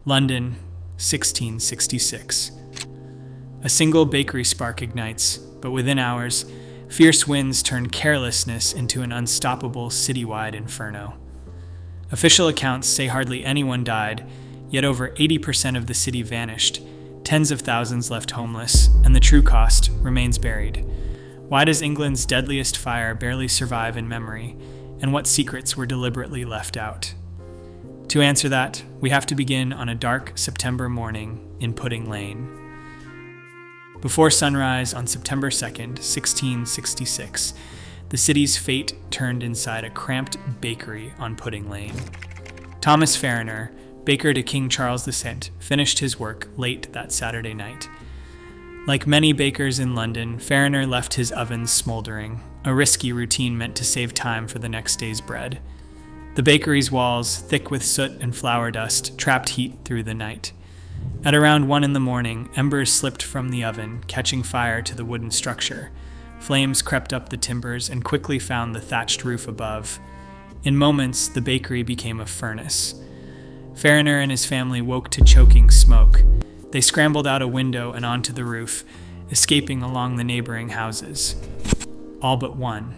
London, 1666. A single bakery spark ignites, but within hours, fierce winds turn carelessness into an unstoppable citywide inferno. Official accounts say hardly anyone died, yet over 80% of the city vanished, tens of thousands left homeless, and the true cost remains buried. Why does England's deadliest fire barely survive in memory, and what secrets were deliberately left out? To answer that, we have to begin on a dark September morning in Pudding Lane. Before sunrise on September 2nd, 1666, the city's fate turned inside a cramped bakery on Pudding Lane. Thomas Farriner, baker to King Charles II, finished his work late that Saturday night. Like many bakers in London, Farriner left his ovens smoldering, a risky routine meant to save time for the next day's bread. The bakery's walls, thick with soot and flour dust, trapped heat through the night. At around 1 a.m, embers slipped from the oven, catching fire to the wooden structure. Flames crept up the timbers and quickly found the thatched roof above. In moments, the bakery became a furnace. Farriner and his family woke to choking smoke. They scrambled out a window and onto the roof, escaping along the neighboring houses. All but one.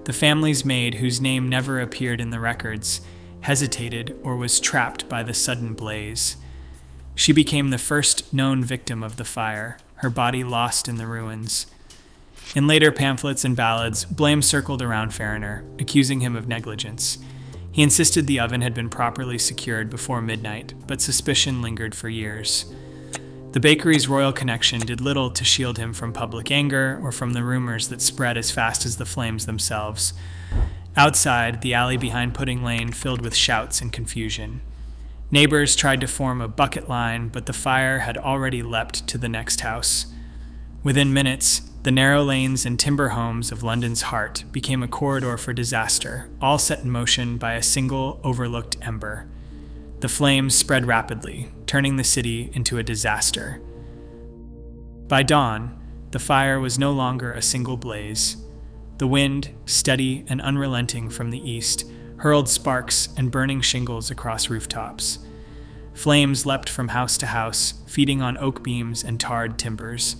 The family's maid, whose name never appeared in the records, hesitated or was trapped by the sudden blaze. She became the first known victim of the fire, her body lost in the ruins. In later pamphlets and ballads, blame circled around Farriner, accusing him of negligence. He insisted the oven had been properly secured before midnight, but suspicion lingered for years. The bakery's royal connection did little to shield him from public anger or from the rumors that spread as fast as the flames themselves. Outside, the alley behind Pudding Lane filled with shouts and confusion. Neighbors tried to form a bucket line, but the fire had already leapt to the next house. Within minutes, the narrow lanes and timber homes of London's heart became a corridor for disaster, all set in motion by a single overlooked ember. The flames spread rapidly, turning the city into a disaster. By dawn, the fire was no longer a single blaze. The wind, steady and unrelenting from the east, hurled sparks and burning shingles across rooftops. Flames leapt from house to house, feeding on oak beams and tarred timbers.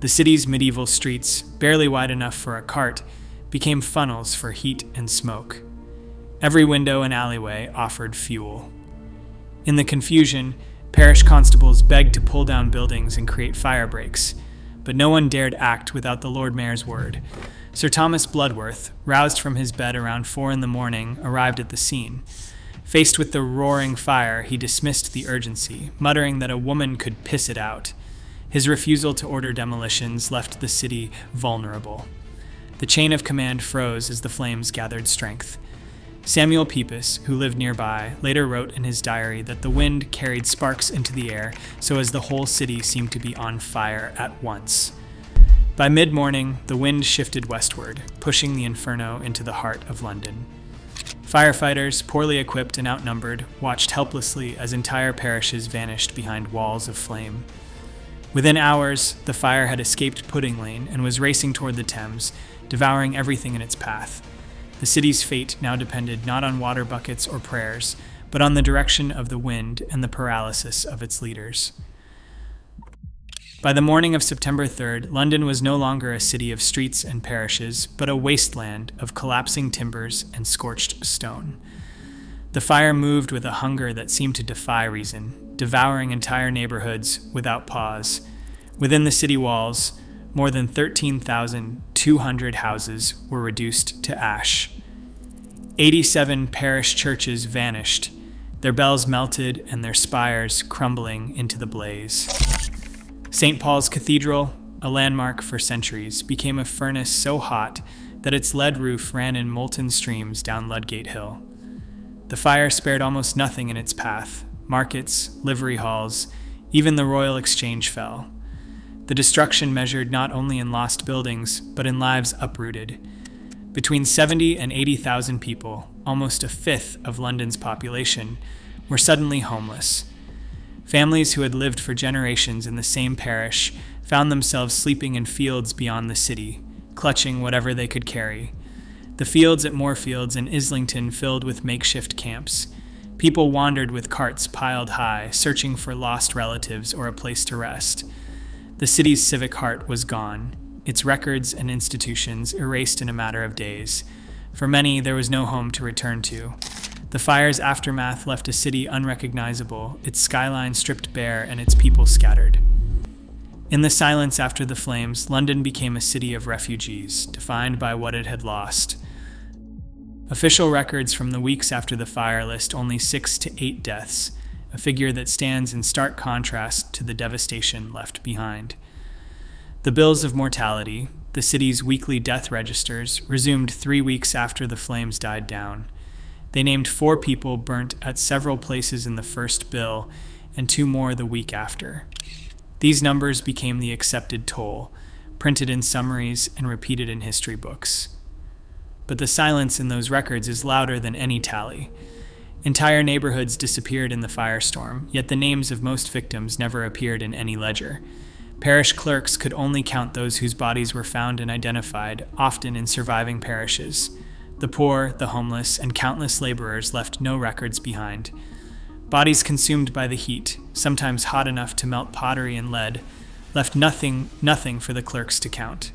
The city's medieval streets, barely wide enough for a cart, became funnels for heat and smoke. Every window and alleyway offered fuel. In the confusion, parish constables begged to pull down buildings and create fire breaks, but no one dared act without the Lord Mayor's word. Sir Thomas Bloodworth, roused from his bed around 4 a.m, arrived at the scene. Faced with the roaring fire, he dismissed the urgency, muttering that a woman could piss it out. His refusal to order demolitions left the city vulnerable. The chain of command froze as the flames gathered strength. Samuel Pepys, who lived nearby, later wrote in his diary that the wind carried sparks into the air so as the whole city seemed to be on fire at once. By mid-morning, the wind shifted westward, pushing the inferno into the heart of London. Firefighters, poorly equipped and outnumbered, watched helplessly as entire parishes vanished behind walls of flame. Within hours, the fire had escaped Pudding Lane and was racing toward the Thames, devouring everything in its path. The city's fate now depended not on water buckets or prayers, but on the direction of the wind and the paralysis of its leaders. By the morning of September 3rd, London was no longer a city of streets and parishes, but a wasteland of collapsing timbers and scorched stone. The fire moved with a hunger that seemed to defy reason, devouring entire neighborhoods without pause. Within the city walls, more than 13,200 houses were reduced to ash. 87 parish churches vanished, their bells melted and their spires crumbling into the blaze. St. Paul's Cathedral, a landmark for centuries, became a furnace so hot that its lead roof ran in molten streams down Ludgate Hill. The fire spared almost nothing in its path. Markets, livery halls, even the Royal Exchange fell. The destruction measured not only in lost buildings, but in lives uprooted. Between 70 and 80,000 people, almost a fifth of London's population, were suddenly homeless. Families who had lived for generations in the same parish found themselves sleeping in fields beyond the city, clutching whatever they could carry. The fields at Moorfields and Islington filled with makeshift camps. People wandered with carts piled high, searching for lost relatives or a place to rest. The city's civic heart was gone, its records and institutions erased in a matter of days. For many, there was no home to return to. The fire's aftermath left a city unrecognizable, its skyline stripped bare and its people scattered. In the silence after the flames, London became a city of refugees, defined by what it had lost. Official records from the weeks after the fire list only 6 to 8 deaths, a figure that stands in stark contrast to the devastation left behind. The bills of mortality, the city's weekly death registers, resumed 3 weeks after the flames died down. They named 4 people burnt at several places in the first bill, and 2 more the week after. These numbers became the accepted toll, printed in summaries and repeated in history books. But the silence in those records is louder than any tally. Entire neighborhoods disappeared in the firestorm, yet the names of most victims never appeared in any ledger. Parish clerks could only count those whose bodies were found and identified, often in surviving parishes. The poor, the homeless, and countless laborers left no records behind. Bodies consumed by the heat, sometimes hot enough to melt pottery and lead, left nothing for the clerks to count.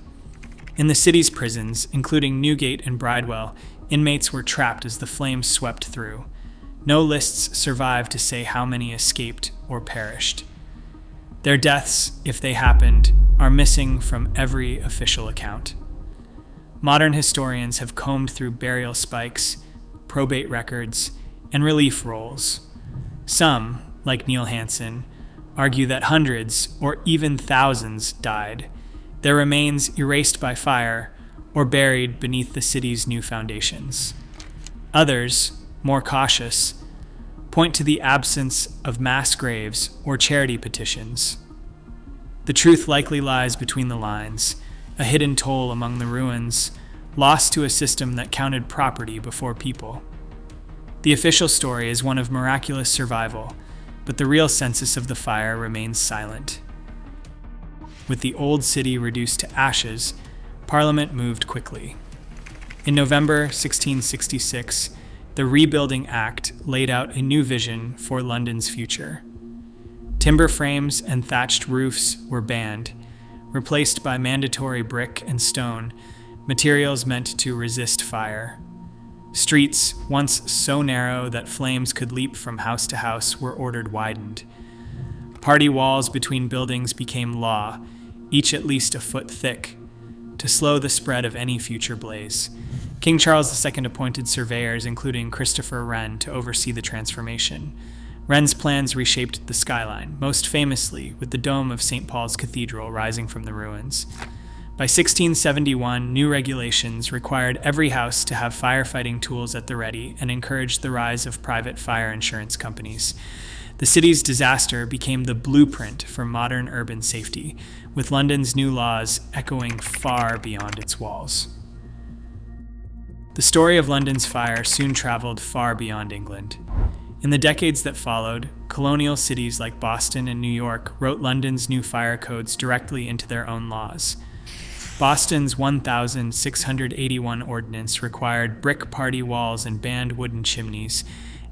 In the city's prisons, including Newgate and Bridewell, inmates were trapped as the flames swept through. No lists survived to say how many escaped or perished. Their deaths, if they happened, are missing from every official account. Modern historians have combed through burial spikes, probate records, and relief rolls. Some, like Neil Hansen, argue that hundreds or even thousands died, their remains erased by fire or buried beneath the city's new foundations. Others, more cautious, point to the absence of mass graves or charity petitions. The truth likely lies between the lines, a hidden toll among the ruins, lost to a system that counted property before people. The official story is one of miraculous survival, but the real census of the fire remains silent. With the old city reduced to ashes, Parliament moved quickly. In November 1666, the Rebuilding Act laid out a new vision for London's future. Timber frames and thatched roofs were banned, replaced by mandatory brick and stone, materials meant to resist fire. Streets, once so narrow that flames could leap from house to house, were ordered widened. Party walls between buildings became law, each at least a foot thick, to slow the spread of any future blaze. King Charles II appointed surveyors, including Christopher Wren, to oversee the transformation. Wren's plans reshaped the skyline, most famously with the dome of St. Paul's Cathedral rising from the ruins. By 1671, new regulations required every house to have firefighting tools at the ready and encouraged the rise of private fire insurance companies. The city's disaster became the blueprint for modern urban safety, with London's new laws echoing far beyond its walls. The story of London's fire soon traveled far beyond England. In the decades that followed, colonial cities like Boston and New York wrote London's new fire codes directly into their own laws. Boston's 1681 ordinance required brick party walls and banned wooden chimneys,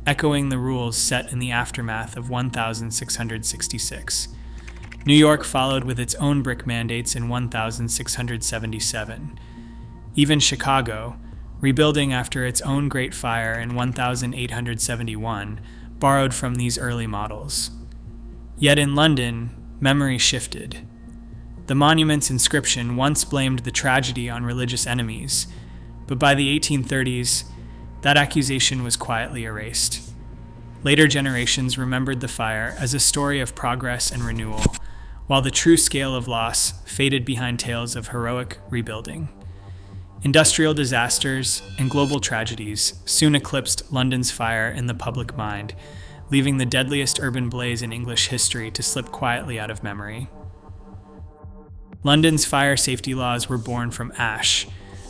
echoing the rules set in the aftermath of 1666. New York followed with its own brick mandates in 1677. Even Chicago, rebuilding after its own Great Fire in 1871, borrowed from these early models. Yet in London, memory shifted. The monument's inscription once blamed the tragedy on religious enemies, but by the 1830s, that accusation was quietly erased. Later generations remembered the fire as a story of progress and renewal, while the true scale of loss faded behind tales of heroic rebuilding. Industrial disasters and global tragedies soon eclipsed London's fire in the public mind, leaving the deadliest urban blaze in English history to slip quietly out of memory. London's fire safety laws were born from ash,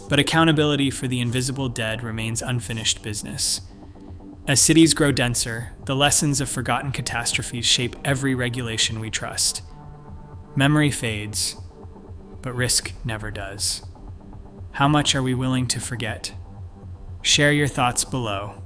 but accountability for the invisible dead remains unfinished business. As cities grow denser, the lessons of forgotten catastrophes shape every regulation we trust. Memory fades, but risk never does. How much are we willing to forget? Share your thoughts below.